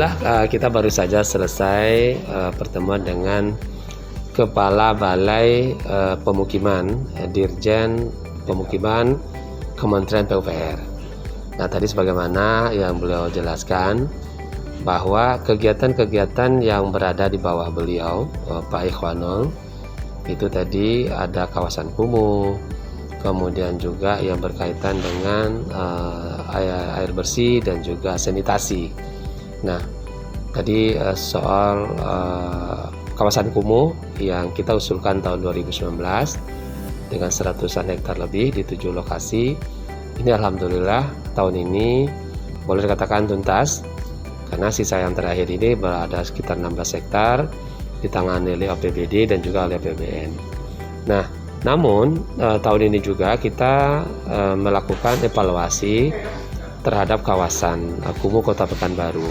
Alhamdulillah kita baru saja selesai pertemuan dengan Kepala Balai Pemukiman, Dirjen Pemukiman Kementerian PUPR. Nah, tadi sebagaimana yang beliau jelaskan bahwa kegiatan-kegiatan yang berada di bawah beliau, Pak Ikhwanul, itu tadi ada kawasan kumuh, kemudian juga yang berkaitan dengan air bersih dan juga sanitasi. Nah, tadi soal kawasan kumuh yang kita usulkan tahun 2019 dengan 100-an hektar lebih di 7 lokasi. Ini alhamdulillah tahun ini boleh dikatakan tuntas, karena sisa yang terakhir ini berada sekitar 16 hektar ditangani oleh APBD dan juga oleh APBN. Nah, namun tahun ini juga kita melakukan evaluasi terhadap kawasan kumuh Kota Pekanbaru.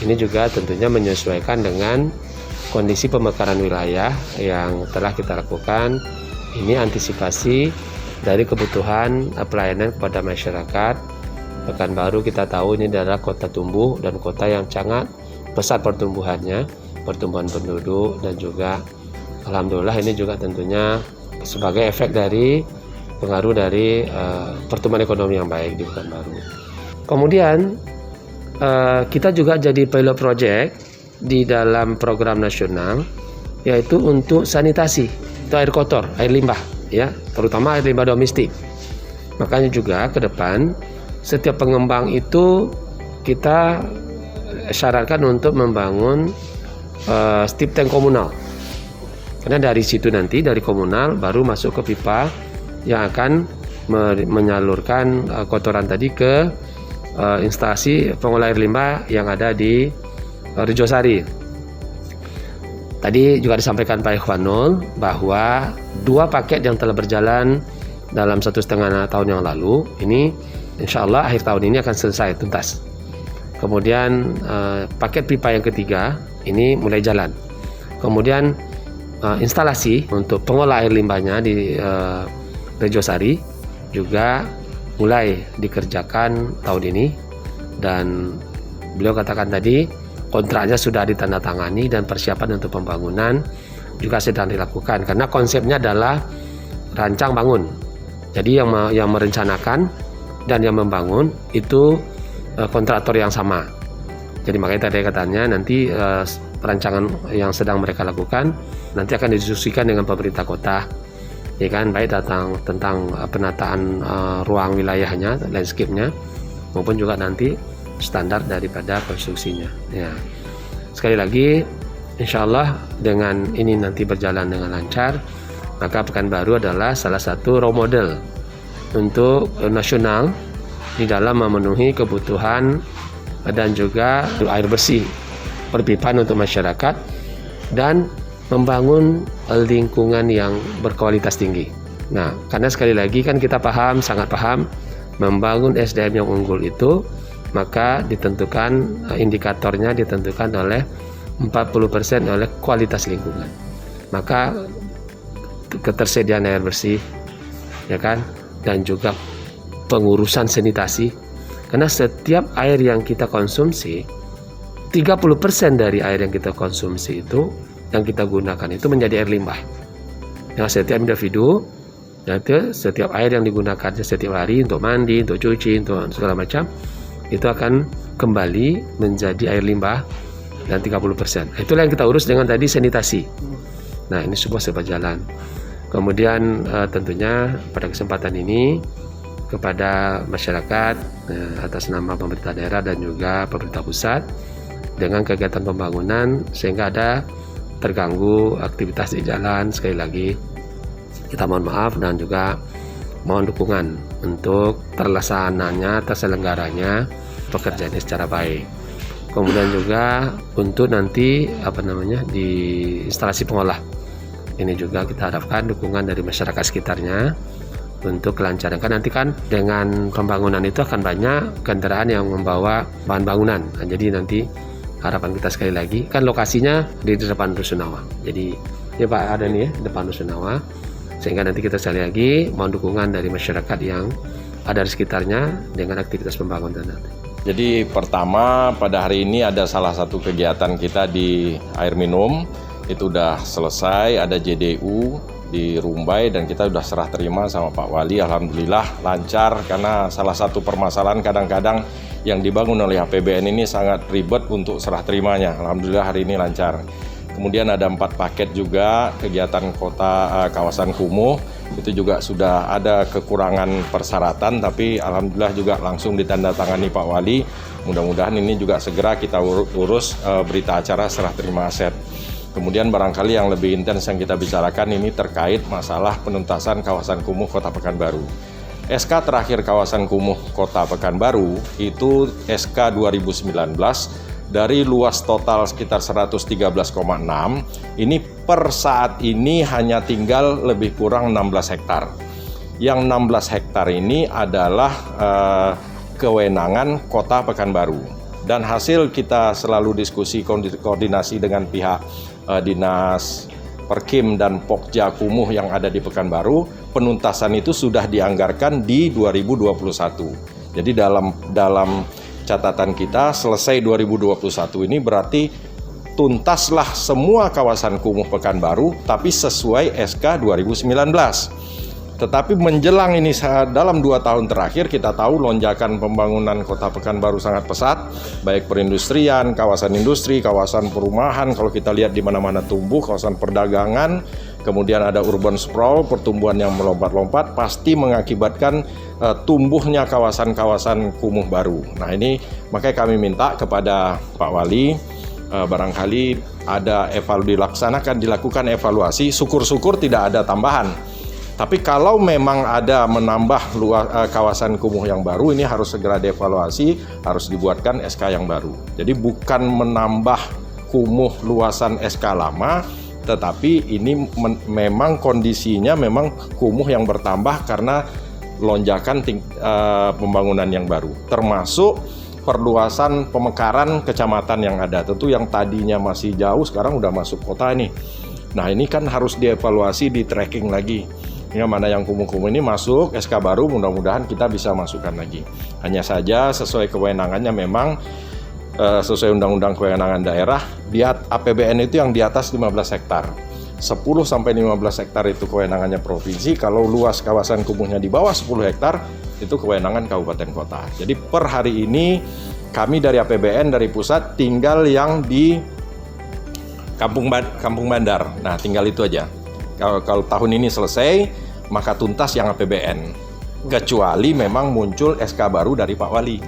Ini juga tentunya menyesuaikan dengan kondisi pemekaran wilayah yang telah kita lakukan. Ini antisipasi dari kebutuhan pelayanan kepada masyarakat. Pekanbaru kita tahu ini adalah kota tumbuh dan kota yang sangat pesat pertumbuhannya, pertumbuhan penduduk, dan juga alhamdulillah ini juga tentunya sebagai efek dari pengaruh dari pertumbuhan ekonomi yang baik di Pekanbaru. Kemudian kita juga jadi pilot project di dalam program nasional, yaitu untuk sanitasi, itu air kotor, air limbah, ya, terutama air limbah domestik. Makanya juga ke depan setiap pengembang itu kita syaratkan untuk membangun stip tank komunal. Karena dari situ nanti dari komunal baru masuk ke pipa yang akan menyalurkan kotoran tadi ke instalasi pengolah air limbah yang ada di Rejosari. Tadi juga disampaikan Pak Ikhwanul bahwa 2 paket yang telah berjalan dalam 1,5 tahun yang lalu, ini insya Allah akhir tahun ini akan selesai tuntas. Kemudian paket pipa yang ketiga ini mulai jalan. Kemudian instalasi untuk pengolah air limbahnya di Rejosari juga mulai dikerjakan tahun ini, dan beliau katakan tadi kontraknya sudah ditandatangani dan persiapan untuk pembangunan juga sedang dilakukan, karena konsepnya adalah rancang bangun. Jadi yang merencanakan dan yang membangun itu kontraktor yang sama. Jadi makanya tadi katanya nanti perancangan yang sedang mereka lakukan nanti akan didiskusikan dengan pemerintah kota, ya kan, baik tentang penataan ruang wilayahnya, landscape-nya, maupun juga nanti standar daripada konstruksinya. Ya. Sekali lagi, insya Allah dengan ini nanti berjalan dengan lancar, maka Pekanbaru adalah salah satu role model untuk nasional di dalam memenuhi kebutuhan dan juga air bersih perpipaan untuk masyarakat dan membangun lingkungan yang berkualitas tinggi. Nah, karena sekali lagi kan kita sangat paham membangun SDM yang unggul itu, maka ditentukan indikatornya ditentukan oleh 40% oleh kualitas lingkungan. Maka ketersediaan air bersih, ya kan, dan juga pengurusan sanitasi. Karena setiap air yang kita konsumsi, 30% dari air yang kita konsumsi itu yang kita gunakan itu menjadi air limbah. Yang setiap individu, yaitu setiap air yang digunakan setiap hari untuk mandi, untuk cuci, untuk segala macam, itu akan kembali menjadi air limbah dan 30%. Itulah yang kita urus dengan tadi sanitasi. Nah, ini sebuah jalan. Kemudian tentunya pada kesempatan ini kepada masyarakat atas nama pemerintah daerah dan juga pemerintah pusat dengan kegiatan pembangunan sehingga ada terganggu aktivitas di jalan, sekali lagi kita mohon maaf dan juga mohon dukungan untuk terselenggaranya pekerjaan ini secara baik. Kemudian juga untuk nanti di instalasi pengolah ini juga kita harapkan dukungan dari masyarakat sekitarnya untuk kelancaran. Kan nanti kan dengan pembangunan itu akan banyak kendaraan yang membawa bahan bangunan. Nah, jadi nanti harapan kita sekali lagi kan lokasinya di depan Rusunawa. Jadi ya Pak ada nih ya depan Rusunawa. Sehingga nanti kita sekali lagi mohon dukungan dari masyarakat yang ada di sekitarnya dengan aktivitas pembangunan nanti. Jadi pertama pada hari ini ada salah satu kegiatan kita di air minum, itu udah selesai, ada JDU di Rumbai dan kita udah serah terima sama Pak Wali. Alhamdulillah lancar, karena salah satu permasalahan kadang-kadang yang dibangun oleh APBN ini sangat ribet untuk serah terimanya. Alhamdulillah hari ini lancar. Kemudian ada 4 paket juga kegiatan kawasan kumuh, itu juga sudah ada kekurangan persyaratan, tapi alhamdulillah juga langsung ditandatangani Pak Wali. Mudah-mudahan ini juga segera kita urus berita acara serah terima aset. Kemudian barangkali yang lebih intens yang kita bicarakan ini terkait masalah penuntasan kawasan kumuh Kota Pekanbaru. SK terakhir kawasan kumuh Kota Pekanbaru itu SK 2019 dari luas total sekitar 113,6, ini per saat ini hanya tinggal lebih kurang 16 hektar. Yang 16 hektar ini adalah kewenangan Kota Pekanbaru. Dan hasil kita selalu diskusi koordinasi dengan pihak Dinas Perkim dan Pokja Kumuh yang ada di Pekanbaru, penuntasan itu sudah dianggarkan di 2021. Jadi dalam catatan kita selesai 2021 ini berarti tuntaslah semua kawasan kumuh Pekanbaru, tapi sesuai SK 2019. Tetapi menjelang ini dalam 2 tahun terakhir kita tahu lonjakan pembangunan Kota Pekanbaru sangat pesat, baik perindustrian, kawasan industri, kawasan perumahan, kalau kita lihat di mana-mana tumbuh, kawasan perdagangan, kemudian ada urban sprawl, pertumbuhan yang melompat-lompat, pasti mengakibatkan tumbuhnya kawasan-kawasan kumuh baru. Nah ini makanya kami minta kepada Pak Wali, barangkali ada dilakukan evaluasi, syukur-syukur tidak ada tambahan. Tapi kalau memang ada menambah kawasan kumuh yang baru, ini harus segera dievaluasi, harus dibuatkan SK yang baru. Jadi bukan menambah kumuh luasan SK lama, tetapi ini memang kondisinya memang kumuh yang bertambah karena lonjakan pembangunan yang baru. Termasuk perluasan pemekaran kecamatan yang ada. Tentu yang tadinya masih jauh sekarang udah masuk kota nih. Nah ini kan harus dievaluasi, di tracking lagi. Mana yang kumuh-kumuh ini masuk SK baru, mudah-mudahan kita bisa masukkan lagi. Hanya saja sesuai kewenangannya memang sesuai Undang-Undang Kewenangan Daerah, di APBN itu yang di atas 15 hektar. 10-15 hektar itu kewenangannya provinsi, kalau luas kawasan kumuhnya di bawah 10 hektar, itu kewenangan kabupaten kota. Jadi per hari ini kami dari APBN, dari pusat, tinggal yang di Kampung Bandar. Nah tinggal itu aja. Kalau tahun ini selesai, maka tuntas yang APBN. Kecuali memang muncul SK baru dari Pak Wali.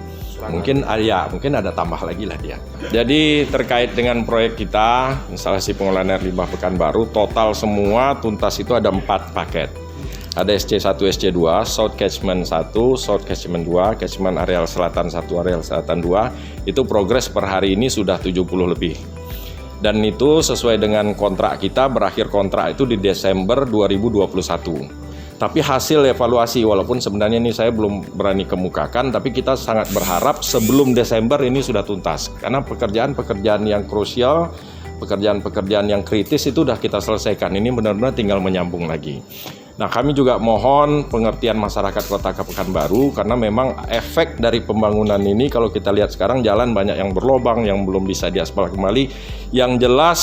Mungkin ada tambah lagi lah dia. Jadi terkait dengan proyek kita, instalasi pengolahan air limbah Pekanbaru, total semua tuntas itu ada 4 paket. Ada SC1, SC2, South Catchment 1, South Catchment 2, Catchment Areal Selatan 1, Areal Selatan 2. Itu progres per hari ini sudah 70 lebih. Dan itu sesuai dengan kontrak kita, berakhir kontrak itu di Desember 2021. Tapi hasil evaluasi, walaupun sebenarnya ini saya belum berani kemukakan, tapi kita sangat berharap sebelum Desember ini sudah tuntas. Karena pekerjaan-pekerjaan yang krusial, pekerjaan-pekerjaan yang kritis itu sudah kita selesaikan. Ini benar-benar tinggal menyambung lagi. Nah, kami juga mohon pengertian masyarakat Kota Pekanbaru, karena memang efek dari pembangunan ini, kalau kita lihat sekarang jalan banyak yang berlobang, yang belum bisa diaspal kembali. Yang jelas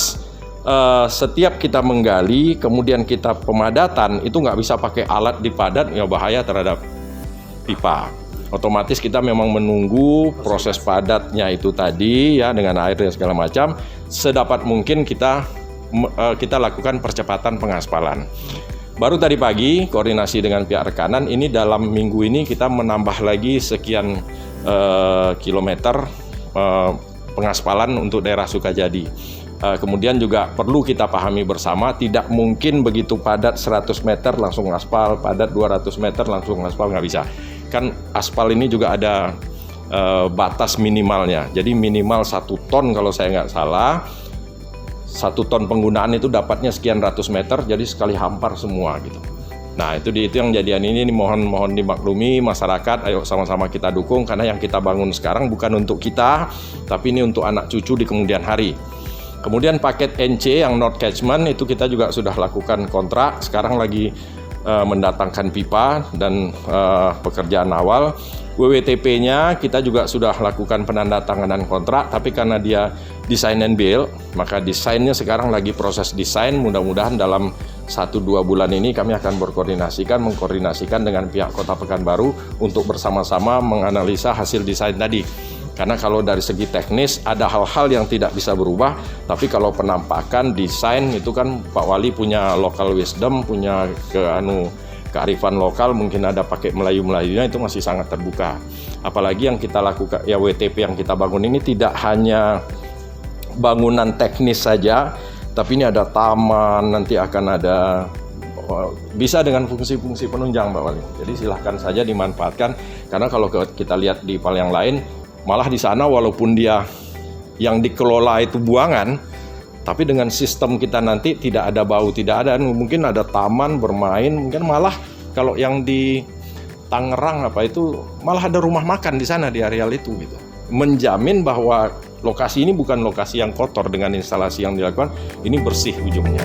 setiap kita menggali, kemudian kita pemadatan, itu nggak bisa pakai alat dipadat, ya bahaya terhadap pipa. Otomatis kita memang menunggu proses padatnya itu tadi, ya dengan air dan segala macam. Sedapat mungkin kita lakukan percepatan pengaspalan. Baru tadi pagi koordinasi dengan pihak rekanan, ini dalam minggu ini kita menambah lagi sekian kilometer pengaspalan untuk daerah Sukajadi. Kemudian juga perlu kita pahami bersama, tidak mungkin begitu padat 100 meter langsung aspal, padat 200 meter langsung aspal, nggak bisa. Kan aspal ini juga ada batas minimalnya, jadi minimal 1 ton kalau saya nggak salah. 1 ton penggunaan itu dapatnya sekian ratus meter, jadi sekali hampar semua gitu. Nah itu yang jadian ini mohon dimaklumi masyarakat, ayo sama-sama kita dukung, karena yang kita bangun sekarang bukan untuk kita, tapi ini untuk anak cucu di kemudian hari. Kemudian paket NC yang North Catchment itu kita juga sudah lakukan kontrak, sekarang lagi mendatangkan pipa dan pekerjaan awal. WWTP-nya kita juga sudah lakukan penandatanganan kontrak, tapi karena dia design and build, maka desainnya sekarang lagi proses desain. Mudah-mudahan dalam 1-2 bulan ini kami akan mengkoordinasikan dengan pihak Kota Pekanbaru untuk bersama-sama menganalisa hasil desain tadi. Karena kalau dari segi teknis ada hal-hal yang tidak bisa berubah, tapi kalau penampakan desain itu kan Pak Wali punya local wisdom, punya kearifan lokal, mungkin ada pakai Melayu-Melayunya, itu masih sangat terbuka. Apalagi yang kita lakukan, ya WTP yang kita bangun ini tidak hanya bangunan teknis saja, tapi ini ada taman, nanti akan ada bisa dengan fungsi-fungsi penunjang Pak Wali. Jadi silahkan saja dimanfaatkan, karena kalau kita lihat di Pal yang lain, malah di sana walaupun dia yang dikelola itu buangan, tapi dengan sistem kita nanti tidak ada bau, tidak ada, mungkin ada taman bermain, mungkin malah kalau yang di Tangerang itu malah ada rumah makan di sana di areal itu gitu. Menjamin bahwa lokasi ini bukan lokasi yang kotor, dengan instalasi yang dilakukan ini bersih ujungnya.